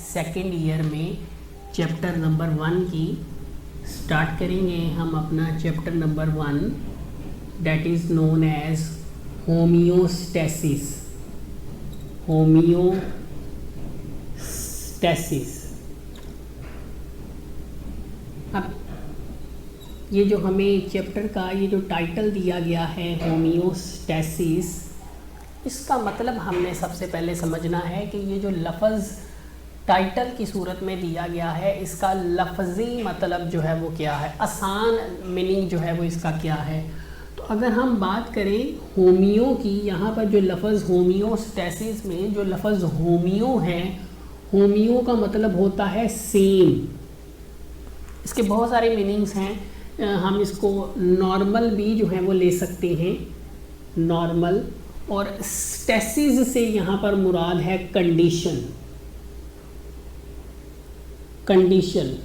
Second year में chapter number 1 की start करेंगे हम अपना chapter number 1 that is known as homeostasis. Homeostasis. अब ये जो हमें चैप्टर का ये जो टाइटल दिया गया है होमियोस्टैसिस, इसका मतलब हमने सबसे पहले समझना है कि ये जो लफ्ज़ टाइटल की सूरत में दिया गया है, इसका लफ्ज़ी मतलब जो है वो क्या है, आसान मीनिंग जो है वो इसका क्या है। तो अगर हम बात करें होमियो की, यहाँ पर जो लफ्ज़ होमियोस्टैसिस में जो लफ्ज़ होमियो है, होमियो का मतलब होता है सेम। इसके बहुत सारे मीनिंग्स हैं। हम इसको नॉर्मल भी जो है वो ले सकते हैं, नॉर्मल, और स्टैसिस से यहाँ पर मुराद है कंडीशन, कंडीशन,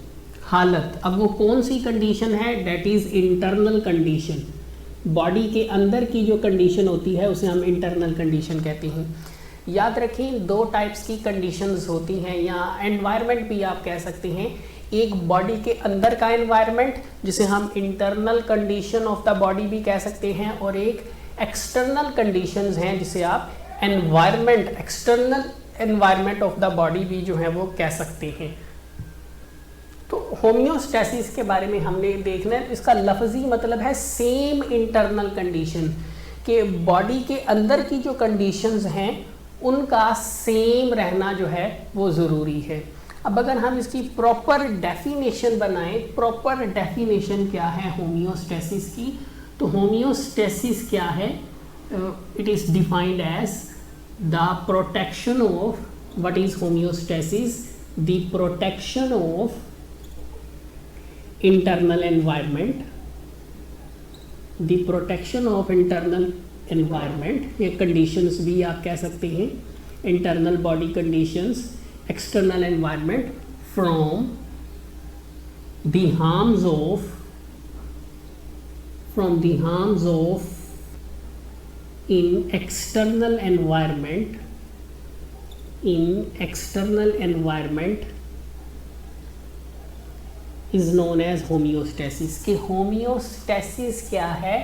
हालत। अब वो कौन सी कंडीशन है? That is internal condition. Body के अंदर की जो कंडीशन होती है उसे हम इंटरनल कंडीशन कहते हैं। याद रखें, दो टाइप्स की कंडीशंस होती हैं, या एनवायरनमेंट भी आप कह सकते हैं। एक बॉडी के अंदर का एनवायरनमेंट जिसे हम internal condition of the body भी कह सकते हैं, और एक एक्सटर्नल कंडीशंस हैं जिसे आप environment, external environment of the body भी जो है वो कह सकते हैं। तो होमियोस्टैसिस के बारे में हमने देखना है। इसका लफ्ज़ी मतलब है सेम इंटरनल कंडीशन, कि बॉडी के अंदर की जो कंडीशंस हैं उनका सेम रहना जो है वो ज़रूरी है। अब अगर हम इसकी प्रॉपर डेफिनेशन बनाएं, प्रॉपर डेफिनेशन क्या है होमियोस्टैसिस की, तो होमियोस्टैसिस क्या है? It is defined as the protection of, what is homeostasis? The protection of internal environment, the protection of internal environment, ये कंडीशंस भी आप कह सकते हैं, internal body conditions, external environment, from the harms of, from the harms of in external environment is known as homeostasis। कि homeostasis क्या है?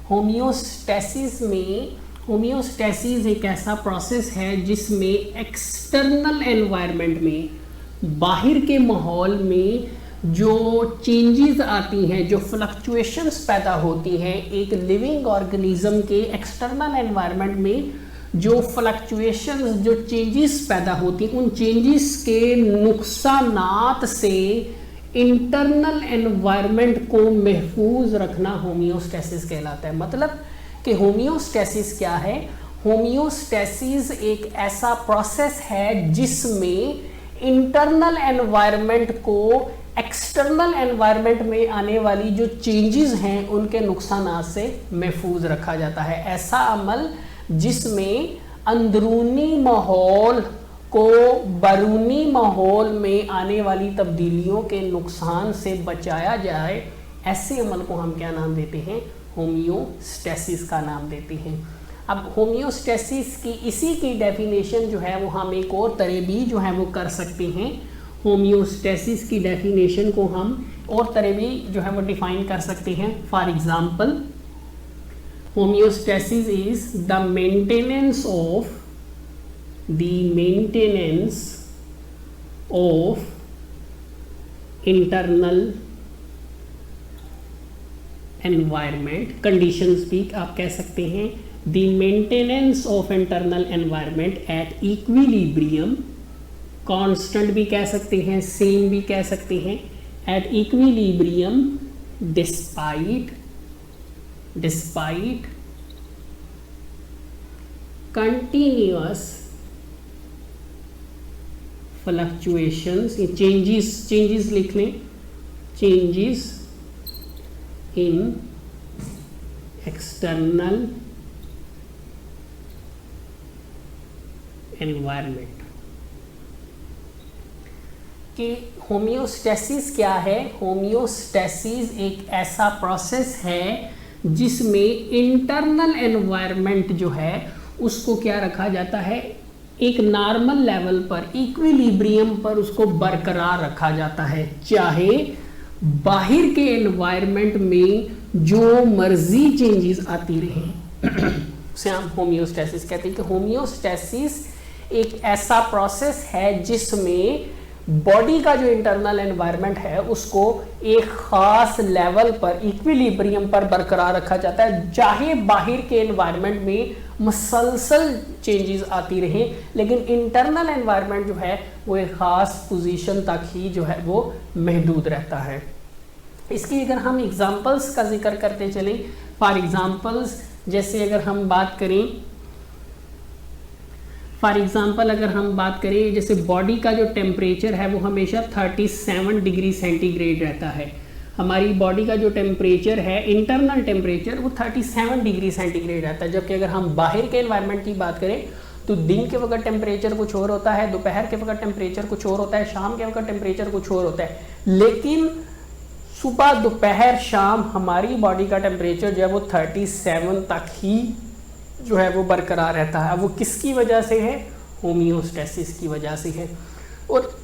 Homeostasis में, होमियोस्टैसिस एक ऐसा प्रोसेस है जिसमें एक्सटर्नल एनवायरनमेंट में, बाहर के माहौल में जो चेंजेस आती हैं, जो फ्लक्चुएशंस पैदा होती हैं एक लिविंग ऑर्गेनिज्म के एक्सटर्नल एनवायरनमेंट में, जो फ्लक्चुएशंस, जो चेंजेस पैदा होती हैं, उन चेंजेस के नुकसानात से इंटरनल एनवायरनमेंट को महफूज रखना होमियोस्टैसिस कहलाता है। मतलब कि होमियोस्टैसिस क्या है? होमियोस्टैसिस एक ऐसा प्रोसेस है जिसमें इंटरनल एनवायरनमेंट को एक्सटर्नल एनवायरनमेंट में आने वाली जो चेंजेस हैं उनके नुकसानात से महफूज रखा जाता है। ऐसा अमल जिसमें अंदरूनी माहौल को बैरूनी माहौल में आने वाली तब्दीलियों के नुकसान से बचाया जाए, ऐसे अमल को हम क्या नाम देते हैं? होमियोस्टैसिस का नाम देते हैं। अब होमियोस्टैसिस की इसी की डेफिनेशन जो है वो हम एक और तरह भी जो है वो कर सकते हैं। होमियोस्टैसिस की डेफिनेशन को हम और तरह भी जो है वो डिफाइन कर सकते हैं। For example, homeostasis is the maintenance of internal environment, conditions भी आप कह सकते हैं। The maintenance of internal environment at equilibrium, constant भी कह सकते हैं, सेम भी कह सकते हैं, at equilibrium despite continuous fluctuations, changes लिख लें, चेंजेस इन एक्सटर्नल एनवायरनमेंट। कि होमियोस्टैसिस क्या है? होमियोस्टैसिस एक ऐसा प्रोसेस है जिसमें इंटरनल एनवायरनमेंट जो है उसको क्या रखा जाता है? एक नॉर्मल लेवल पर, इक्विलिब्रियम पर उसको बरकरार रखा जाता है, चाहे बाहर के एनवायरनमेंट में जो मर्जी चेंजेस आती रहे। उसे हम होम्योस्टेसिस कहते हैं कि होम्योस्टेसिस एक ऐसा प्रोसेस है जिसमें बॉडी का जो इंटरनल एनवायरनमेंट है उसको एक खास लेवल पर, इक्विलिब्रियम पर बरकरार रखा जाता है, चाहे बाहर के एनवायरनमेंट में मसलसल चेंजेस आती रहे, लेकिन इंटरनल एनवायरनमेंट जो है वो एक खास पोजीशन तक ही जो है वो महदूद रहता है। इसकी अगर हम एग्जांपल्स का जिक्र करते चलें, फॉर एग्जांपल्स जैसे अगर हम बात करें, फॉर एग्जांपल अगर हम बात करें, जैसे बॉडी का जो टेम्परेचर है वो हमेशा 37 डिग्री सेंटीग्रेड रहता है। हमारी बॉडी का जो टेम्परेचर है, इंटरनल टेम्परेचर, वो 37 डिग्री सेंटीग्रेड रहता है। जबकि अगर हम बाहर के एनवायरनमेंट की बात करें तो दिन के वक्त टेम्परेचर कुछ और होता है, दोपहर के वक्त टेम्परेचर कुछ और होता है, शाम के वक्त टेम्परेचर कुछ और होता है। लेकिन सुबह दोपहर शाम हमारी बॉडी का टेम्परेचर जो है वो 37 तक ही जो है वो बरकरार रहता है। वो किसकी वजह से है? होम्योस्टेसिस की वजह से है। और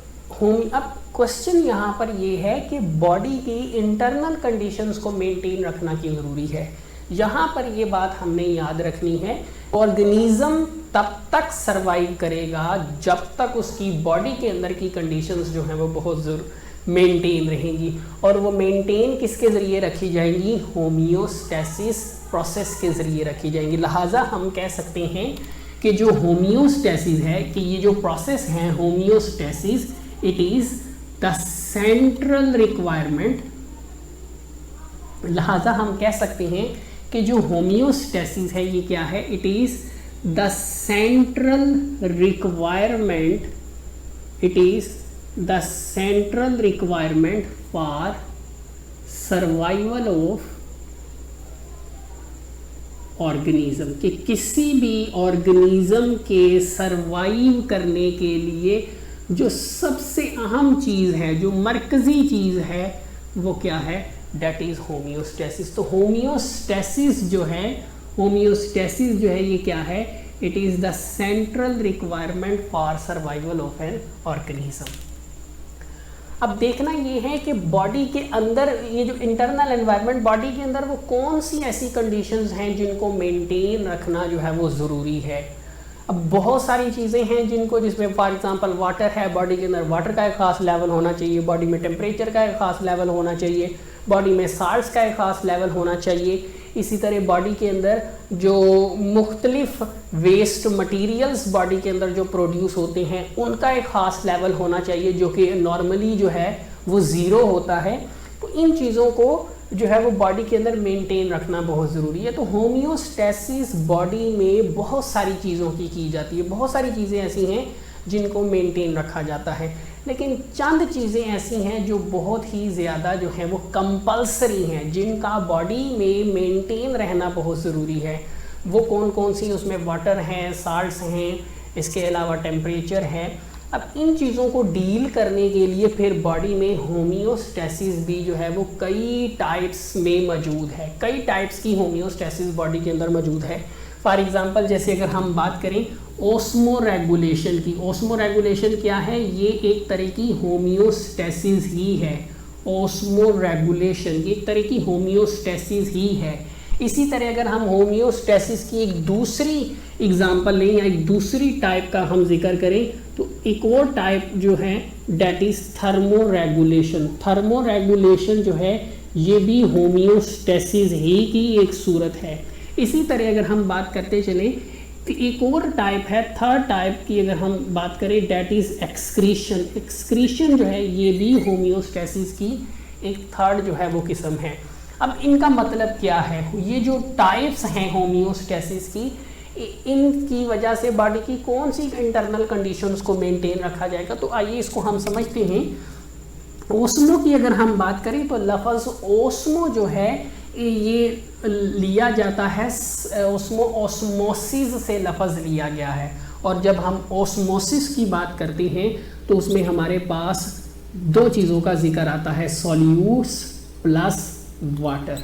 अब क्वेश्चन यहाँ पर ये है कि बॉडी की इंटरनल कंडीशंस को मेंटेन रखना क्यों ज़रूरी है। यहाँ पर ये बात हमने याद रखनी है, ऑर्गेनिज्म तब तक सरवाइव करेगा जब तक उसकी बॉडी के अंदर की कंडीशंस जो हैं वो बहुत मेंटेन रहेंगी। और वो मेंटेन किसके ज़रिए रखी जाएंगी? होम्योस्टेसिस प्रोसेस के ज़रिए रखी जाएंगी। लिहाजा हम कह सकते हैं कि जो होम्योस्टेसिस है, कि ये जो प्रोसेस है homeostasis, it is the central requirement. लिहाजा हम कह सकते हैं कि जो होम्योस्टेसिस है ये क्या है? It is the central requirement, it is the central requirement for survival of organism, कि किसी भी ऑर्गेनिज्म के सरवाइव करने के लिए जो सबसे अहम चीज़ है, जो मरकज़ी चीज़ है, वो क्या है? That is homeostasis. तो होम्योस्टेसिस जो है ये क्या है? It is the central requirement for survival of an organism. अब देखना ये है कि बॉडी के अंदर ये जो इंटरनल एनवायरनमेंट, बॉडी के अंदर वो कौन सी ऐसी कंडीशंस हैं जिनको मेंटेन रखना जो है वो ज़रूरी है। अब बहुत सारी चीज़ें हैं जिसमें फॉर एग्जांपल वाटर है, बॉडी के अंदर वाटर का एक ख़ास लेवल होना चाहिए, बॉडी में टेम्परेचर का एक ख़ास लेवल होना चाहिए, बॉडी में साल्ट्स का एक ख़ास लेवल होना चाहिए। इसी तरह बॉडी के अंदर जो मुख्तलिफ वेस्ट मटेरियल्स बॉडी के अंदर जो प्रोड्यूस होते हैं उनका एक ख़ास लेवल होना चाहिए, जो कि नॉर्मली जो है वो ज़ीरो होता है। तो इन चीज़ों को जो है वो बॉडी के अंदर मेंटेन रखना बहुत ज़रूरी है। तो होम्योस्टेसिस बॉडी में बहुत सारी चीज़ों की जाती है, बहुत सारी चीज़ें ऐसी हैं जिनको मेंटेन रखा जाता है, लेकिन चंद चीज़ें ऐसी हैं जो बहुत ही ज़्यादा जो है वो कंपल्सरी हैं, जिनका बॉडी में मेंटेन रहना बहुत ज़रूरी है। वो कौन कौन सी? उसमें वाटर हैं, साल्ट्स हैं, इसके अलावा टेम्परेचर है। अब इन चीज़ों को डील करने के लिए फिर बॉडी में होम्योस्टेसिस भी जो है वो कई टाइप्स में मौजूद है, कई टाइप्स की होम्योस्टेसिस बॉडी के अंदर मौजूद है। फॉर एग्जांपल जैसे अगर हम बात करें ओस्मो रेगुलेशन की, ओस्मो रेगुलेशन क्या है? ये एक तरह की होम्योस्टेसिस ही है। ओस्मो रेगुलेशन ये एक तरह की होम्योस्टेसिस ही है। इसी तरह अगर हम होम्योस्टेसिस की एक दूसरी एग्जांपल लें या एक दूसरी टाइप का हम जिक्र करें तो एक और टाइप जो है that is thermo regulation. Thermo regulation जो है ये भी होम्योस्टेसिस ही की एक सूरत है। इसी तरह अगर हम बात करते चलें तो एक और टाइप है, थर्ड टाइप की अगर हम बात करें डेट इज़ एक्सक्रीशन। एक्सक्रीशन जो है ये भी होम्योस्टेसिस की एक थर्ड जो है वो किस्म है। अब इनका मतलब क्या है? ये जो टाइप्स हैं होम्योस्टेसिस की, इनकी वजह से बॉडी की कौन सी इंटरनल कंडीशंस को मेंटेन रखा जाएगा। तो आइए इसको हम समझते हैं। ओस्मो की अगर हम बात करें तो लफ्ज़ ओस्मो जो है ये लिया जाता है ओस्मोसिस से लफ्ज़ लिया गया है। और जब हम ओस्मोसिस की बात करते हैं तो उसमें हमारे पास दो चीज़ों का जिक्र आता है, सॉल्यूट्स प्लस वाटर।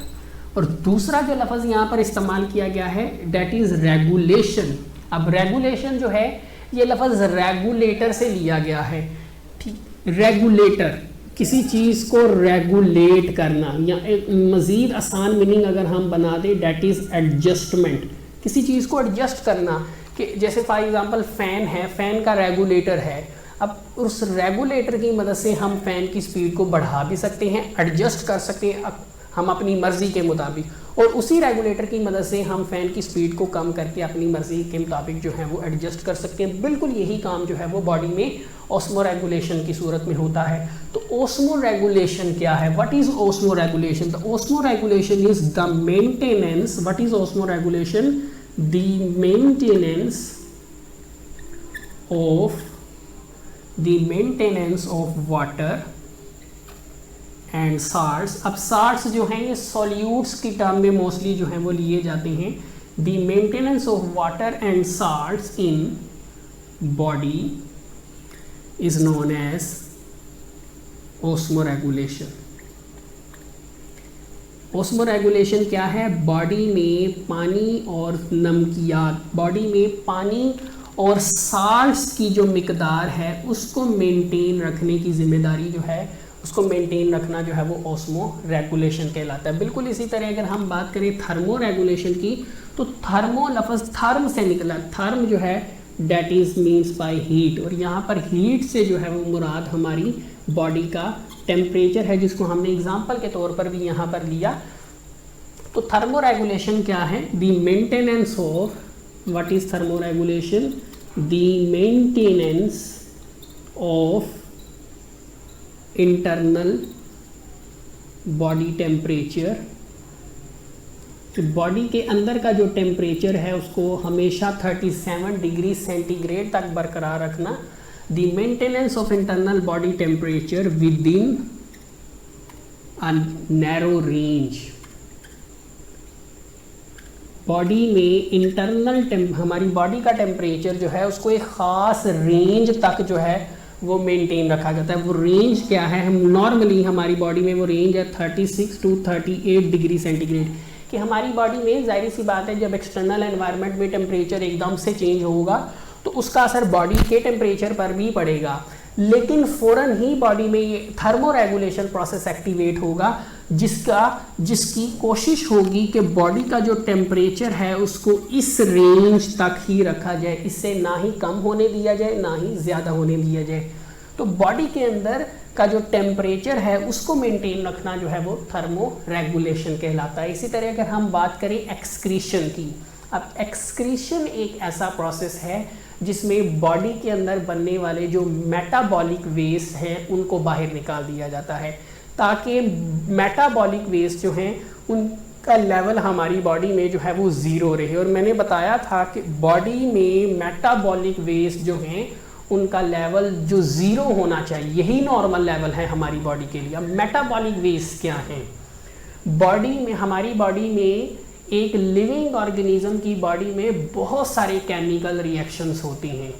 और दूसरा जो लफ्ज़ यहाँ पर इस्तेमाल किया गया है डेट इज़ रेगुलेशन। अब रेगुलेशन जो है ये लफ्ज़ रेगुलेटर से लिया गया है। ठीक, रेगुलेटर, किसी चीज़ को रेगुलेट करना, या एक मज़ीद आसान मीनिंग अगर हम बना दें, डैट इज़ एडजस्टमेंट, किसी चीज़ को एडजस्ट करना। कि जैसे फॉर एग्जांपल फ़ैन है, फ़ैन का रेगुलेटर है, अब उस रेगुलेटर की मदद से हम फ़ैन की स्पीड को बढ़ा भी सकते हैं, एडजस्ट कर सकते हैं हम अपनी मर्ज़ी के मुताबिक, और उसी रेगुलेटर की मदद से हम फ़ैन की स्पीड को कम करके अपनी मर्ज़ी के मुताबिक जो है वो एडजस्ट कर सकते हैं। बिल्कुल यही काम जो है वो बॉडी में ऑस्मो रेगुलेशन की सूरत में होता है। तो ऑस्मो रेगुलेशन क्या है? What is osmo regulation? The osmo regulation is the maintenance, what is osmo regulation? The maintenance of water and salts. अब साल्ट्स जो हैं ये सॉल्यूट्स की टर्म में मोस्टली जो हैं वो लिए जाते हैं। The maintenance of water and salts in body is known as osmoregulation. Osmoregulation क्या है? बॉडी में पानी और नमकियात, बॉडी में पानी और साल्ट्स की जो मिकदार है उसको मेंटेन रखने की जिम्मेदारी जो है, उसको मेंटेन रखना जो है वो ऑस्मो रेगुलेशन कहलाता है। बिल्कुल इसी तरह अगर हम बात करें थर्मो रेगुलेशन की, तो थर्मो लफ्ज़ थर्म से निकला, थर्म जो है that is means by heat, और यहाँ पर हीट से जो है वो मुराद हमारी बॉडी का टेम्परेचर है, जिसको हमने एग्जाम्पल के तौर पर भी यहाँ पर लिया। तो थर्मो रेगुलेशन क्या है? The maintenance of, what is thermo regulation? The maintenance of internal body temperature. तो बॉडी के अंदर का जो टेम्परेचर है उसको हमेशा 37 डिग्री सेंटीग्रेड तक बरकरार रखना। The maintenance of internal body temperature with in a narrow range. Body में इंटरनल हमारी बॉडी का टेम्परेचर जो है उसको एक ख़ास रेंज तक जो है वो मेंटेन रखा जाता है। वो रेंज क्या है? हम नॉर्मली हमारी बॉडी में वो रेंज है 36 टू 38 डिग्री सेंटीग्रेड, कि हमारी बॉडी में जाहिर सी बात है जब एक्सटर्नल एनवायरनमेंट में टेम्परेचर एकदम से चेंज होगा तो उसका असर बॉडी के टेम्परेचर पर भी पड़ेगा, लेकिन फ़ौरन ही बॉडी में ये थर्मो रेगुलेशन प्रोसेस एक्टिवेट होगा, जिसकी कोशिश होगी कि बॉडी का जो टेम्परेचर है उसको इस रेंज तक ही रखा जाए, इससे ना ही कम होने दिया जाए ना ही ज़्यादा होने दिया जाए। तो बॉडी के अंदर का जो टेम्परेचर है उसको मेंटेन रखना जो है वो थर्मो रेगुलेशन कहलाता है। इसी तरह अगर हम बात करें एक्सक्रीशन की, अब एक्सक्रीशन एक ऐसा प्रोसेस है जिसमें बॉडी के अंदर बनने वाले जो मेटाबॉलिक वेस्ट हैं उनको बाहर निकाल दिया जाता है, ताकि मेटाबॉलिक वेस्ट जो हैं उनका लेवल हमारी बॉडी में जो है वो ज़ीरो रहे। और मैंने बताया था कि बॉडी में मेटाबॉलिक वेस्ट जो हैं उनका लेवल जो ज़ीरो होना चाहिए, यही नॉर्मल लेवल है हमारी बॉडी के लिए। अब मेटाबॉलिक वेस्ट क्या है? बॉडी में, हमारी बॉडी में एक लिविंग ऑर्गेनिज्म की बॉडी में बहुत सारे केमिकल रिएक्शंस होती हैं,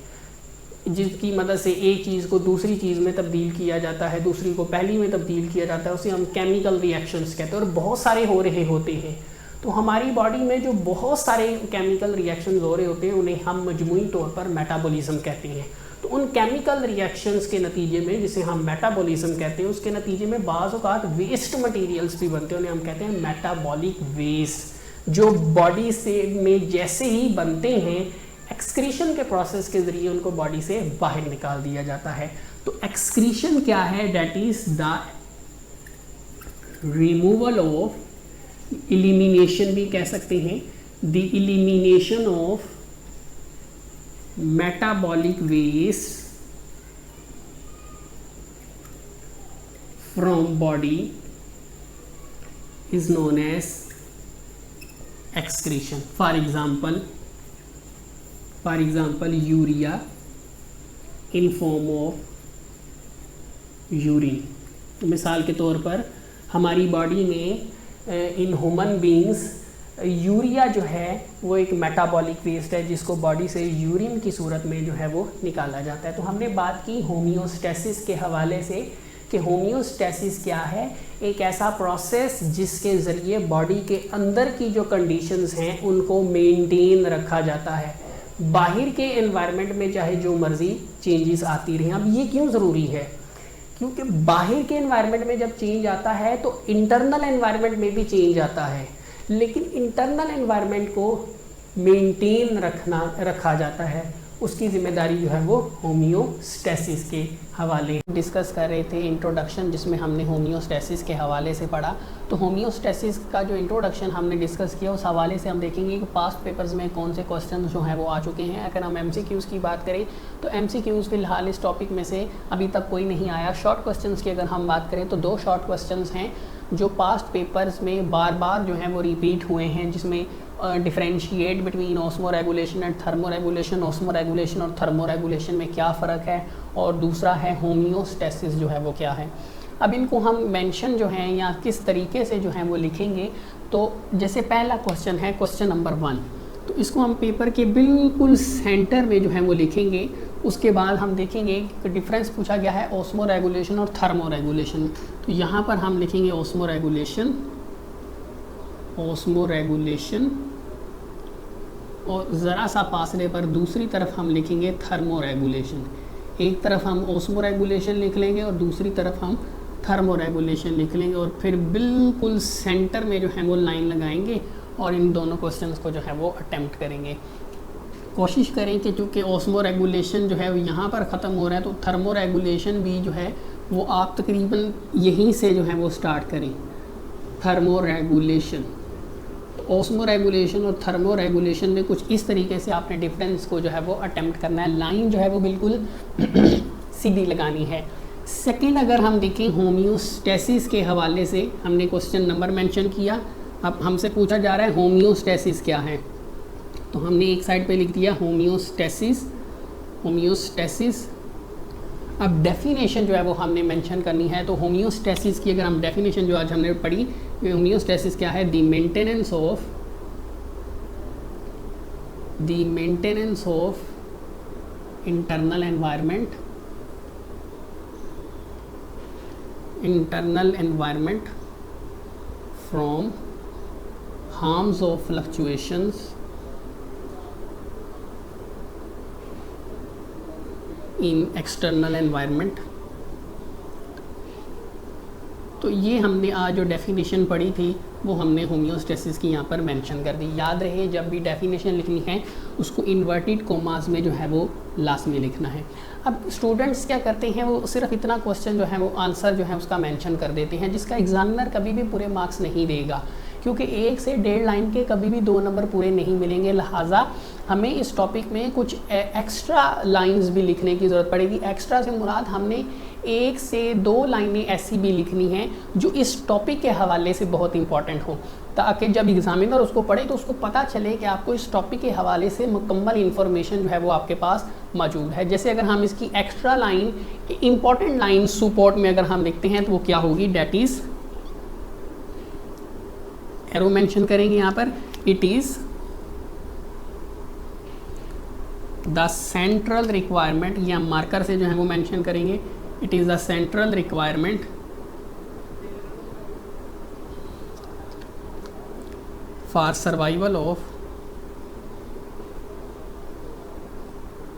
जिसकी मदद से एक चीज़ को दूसरी चीज़ में तब्दील किया जाता है, दूसरी को पहली में तब्दील किया जाता है, उसे हम केमिकल रिएक्शंस कहते हैं, और बहुत सारे हो रहे होते हैं। तो हमारी बॉडी में जो बहुत सारे केमिकल रिएक्शंस हो रहे होते हैं उन्हें हम मजमूई तौर पर मेटाबॉलिज्म कहते हैं। तो उन केमिकल रिएक्शंस के नतीजे में, जिसे हम मेटाबॉलिज्म कहते हैं, उसके नतीजे में बाज़ औक़ात वेस्ट मटेरियल्स भी बनते हैं, उन्हें हम कहते हैं मेटाबॉलिक वेस्ट, जो बॉडी से में जैसे ही बनते हैं एक्सक्रीशन के प्रोसेस के ज़रिए उनको बॉडी से बाहर निकाल दिया जाता है। तो एक्सक्रीशन क्या है? That is the removal of, elimination भी कह सकते हैं, the elimination of metabolic waste from body is known as excretion. For example urea in form of urine। मिसाल के तौर पर हमारी बॉडी में इन ह्यूमन बींग्स यूरिया जो है वो एक मेटाबॉलिक वेस्ट है जिसको बॉडी से यूरिन की सूरत में जो है वो निकाला जाता है। तो हमने बात की होमियोस्टेसिस के हवाले से कि होमियोस्टेसिस क्या है? एक ऐसा प्रोसेस जिसके ज़रिए बॉडी के अंदर की जो कंडीशंस हैं उनको मेंटेन रखा जाता है। बाहर के एनवायरनमेंट में चाहे जो मर्जी चेंजेस आती रही। अब ये क्यों ज़रूरी है, क्योंकि बाहर के एनवायरनमेंट में जब चेंज आता है तो इंटरनल एनवायरनमेंट में भी चेंज आता है, लेकिन इंटरनल एनवायरनमेंट को मेंटेन रखा जाता है, उसकी जिम्मेदारी जो है वो होम्योस्टेसिस के हवाले डिस्कस कर रहे थे। इंट्रोडक्शन जिसमें हमने होम्योस्टेसिस के हवाले से पढ़ा, तो होम्योस्टेसिस का जो इंट्रोडक्शन हमने डिस्कस किया उस हवाले से हम देखेंगे कि पास्ट पेपर्स में कौन से क्वेश्चन जो हैं वो आ चुके हैं। अगर हम MCQs की बात करें तो MCQs फिलहाल इस टॉपिक में से अभी तक कोई नहीं आया। शॉर्ट क्वेश्चन की अगर हम बात करें तो 2 शॉर्ट क्वेश्चन हैं जो पास्ट पेपर्स में बार बार जो हैं वो रिपीट हुए हैं, जिसमें differentiate between osmo regulation and thermo regulation, osmo regulation और थर्मो रेगुलेशन में क्या फ़र्क है, और दूसरा है होम्योस्टेसिस जो है वो क्या है। अब इनको हम मेंशन जो हैं या किस तरीके से जो है वो लिखेंगे, तो जैसे पहला क्वेश्चन है क्वेश्चन नंबर 1, तो इसको हम पेपर के बिल्कुल सेंटर में जो है वो लिखेंगे। उसके बाद हम देखेंगे कि डिफरेंस पूछा गया है ऑस्मो रेगुलेशन और थर्मो रेगुलेशन, तो यहाँ पर हम लिखेंगे ऑस्मो रेगुलेशन, ऑस्मो रेगुलेशन, और ज़रा सा फासले पर दूसरी तरफ हम लिखेंगे थर्मो रेगुलेशन। एक तरफ हम ऑस्मो रेगुलेशन लिख लेंगे और दूसरी तरफ हम थर्मो रेगुलेशन लिख लेंगे, और फिर बिल्कुल सेंटर में जो है वो लाइन लगाएंगे और इन दोनों क्वेश्चंस को जो है वो अटेम्प्ट करेंगे। कोशिश करें कि चूँकि ऑस्मो रेगुलेशन जो है वो यहाँ पर ख़त्म हो रहा है, तो थर्मो रेगुलेशन भी जो है वो आप तकरीबन यहीं से जो है वो स्टार्ट करें। थर्मो रेगुलेशन, ऑस्मो रेगुलेशन और थर्मो रेगुलेशन में कुछ इस तरीके से आपने डिफरेंस को जो है वो अटेम्प्ट करना है। लाइन जो है वो बिल्कुल सीधी लगानी है। सेकंड अगर हम देखें होम्योस्टेसिस के हवाले से हमने क्वेश्चन नंबर मेंशन किया। अब हमसे पूछा जा रहा है होम्योस्टेसिस क्या है, तो हमने एक साइड पे लिख दिया होम्योस्टेसिस, होम्योस्टेसिस। अब डेफिनेशन जो है वो हमने मेंशन करनी है, तो होम्योस्टेसिस की अगर हम डेफिनेशन जो आज हमने पढ़ी, होम्योस्टेसिस क्या है, the maintenance of internal environment from harms of fluctuations in external environment. तो ये हमने आज जो डेफिनेशन पढ़ी थी वो हमने होम्योस्टेसिस की यहाँ पर मेंशन कर दी। याद रहे जब भी डेफिनेशन लिखनी है उसको इन्वर्टेड कोमास में जो है वो लास्ट में लिखना है। अब स्टूडेंट्स क्या करते हैं, वो सिर्फ इतना क्वेश्चन जो है वो आंसर जो है उसका मेंशन कर देते हैं, जिसका एग्जामिनर कभी भी पूरे मार्क्स नहीं देगा, क्योंकि 1 से 1.5 लाइन के कभी भी 2 नंबर पूरे नहीं मिलेंगे। लिहाजा हमें इस टॉपिक में कुछ एक्स्ट्रा लाइंस भी लिखने की ज़रूरत पड़ेगी। एक्स्ट्रा से मुराद हमने 1 से 2 लाइनें ऐसी भी लिखनी हैं जो इस टॉपिक के हवाले से बहुत इंपॉर्टेंट हो, ताकि जब एग्जामिनर उसको पढ़े तो उसको पता चले कि आपको इस टॉपिक के हवाले से मुकम्मल इन्फॉर्मेशन जो है वो आपके पास मौजूद है। जैसे अगर हम इसकी extra line, important line support में अगर हम लिखते हैं तो वो क्या होगी, डेट इज़, एरो मेंशन करेंगे यहाँ पर, it is the central requirement, या मार्कर से जो है वो मेंशन करेंगे, it is the central requirement for survival of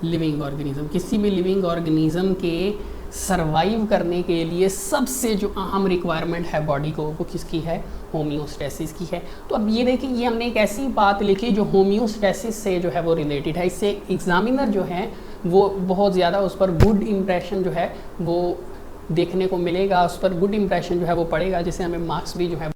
living organism. किसी भी लिविंग ऑर्गेनिज्म के सरवाइव करने के लिए सबसे जो अहम रिक्वायरमेंट है बॉडी को, वो किसकी है, होम्योस्टेसिस की है। तो अब ये देखिए, ये हमने एक ऐसी बात लिखी जो होम्योस्टेसिस से जो है वो रिलेटेड है। इससे एग्जामिनर जो है वो बहुत ज़्यादा उस पर गुड इम्प्रेशन जो है वो देखने को मिलेगा, उस पर गुड इम्प्रेशन जो है वो पड़ेगा, जिससे हमें मार्क्स भी जो है